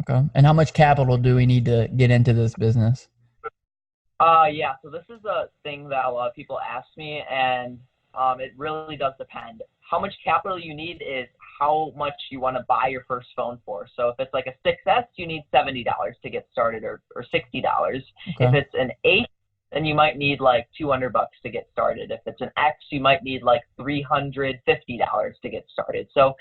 Okay. And how much capital do we need to get into this business? Yeah, so this is a thing that a lot of people ask me, and it really does depend. How much capital you need is how much you want to buy your first phone for. So if it's like a 6S, you need $70 to get started, or $60. If Okay. it's an 8, then you might need like $200 to get started. If it's an X, you might need like $350 to get started. So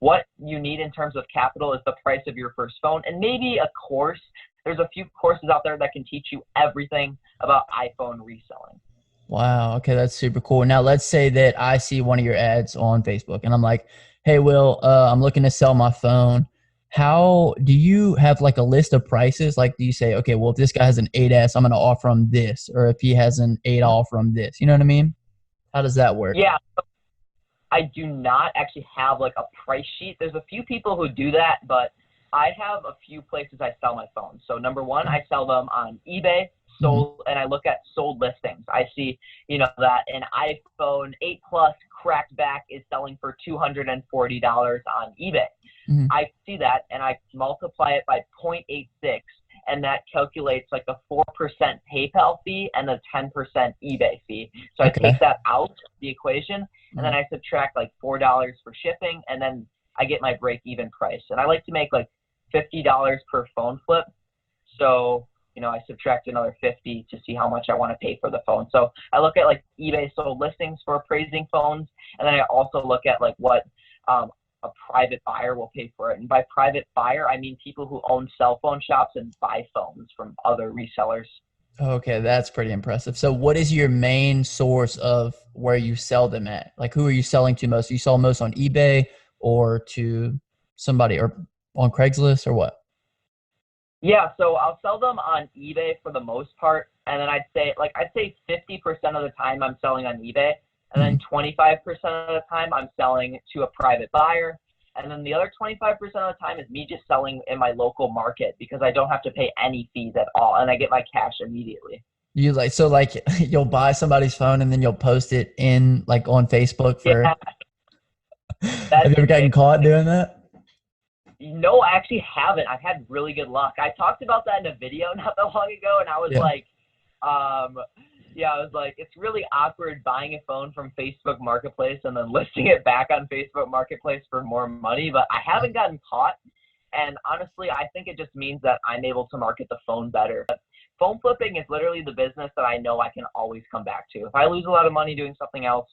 what you need in terms of capital is the price of your first phone and maybe a course. There's a few courses out there that can teach you everything about iPhone reselling. Wow. Okay, that's super cool. Now, let's say that I see one of your ads on Facebook and I'm like, "Hey, Will, I'm looking to sell my phone. How do you have like a list of prices? Like, do you say, okay, well, if this guy has an 8S, I'm going to offer him this, or if he has an 8, I'll offer him this. You know what I mean? How does that work? Yeah, I do not actually have like a price sheet. There's a few people who do that, but I have a few places I sell my phones. So number one, I sell them on eBay, Hmm. sold, and I look at sold listings. I see, that an iPhone 8 Plus cracked back is selling for $240 on eBay. Hmm. I see that and I multiply it by 0.86, and that calculates like the 4% PayPal fee and the 10% eBay fee. So I Okay. take that out of the equation, and then Mhm. I subtract like $4 for shipping, and then I get my break even price. And I like to make like $50 per phone flip. So, I subtract another 50 to see how much I want to pay for the phone. So I look at like eBay sold listings for appraising phones, and then I also look at like what um, a private buyer will pay for it. And by private buyer, I mean people who own cell phone shops and buy phones from other resellers. Okay, that's pretty impressive. So, what is your main source of where you sell them at? Like, who are you selling to most? You sell most on eBay or to somebody or on Craigslist or what? Yeah, so I'll sell them on eBay for the most part, and then I'd say 50% of the time I'm selling on eBay, and then Mhm. 25% of the time I'm selling to a private buyer, and then the other 25% of the time is me just selling in my local market because I don't have to pay any fees at all, and I get my cash immediately. You like so like you'll buy somebody's phone and then you'll post it in like on Facebook for. Yeah, Have that's you ever gotten caught exactly. doing that? No, I actually haven't. I've had really good luck. I talked about that in a video not that long ago, and I was Yeah. like, um, yeah, I was like, it's really awkward buying a phone from Facebook Marketplace and then listing it back on Facebook Marketplace for more money, but I Yeah. haven't gotten caught. And honestly, I think it just means that I'm able to market the phone better. Phone flipping is literally the business that I know I can always come back to. If I lose a lot of money doing something else,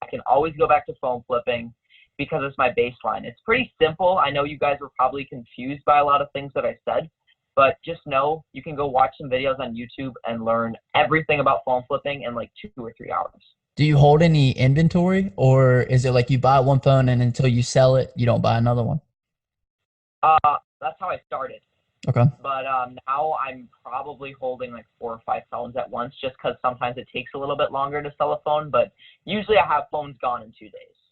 I can always go back to phone flipping because it's my baseline. It's pretty simple. I know you guys were probably confused by a lot of things that I said, but just know you can go watch some videos on YouTube and learn everything about phone flipping in like 2 or 3 hours. Do you hold any inventory or is it like you buy one phone and until you sell it, you don't buy another one? That's how I started. Okay. But now I'm probably holding like 4 or 5 phones at once just because sometimes it takes a little bit longer to sell a phone. But usually I have phones gone in 2 days.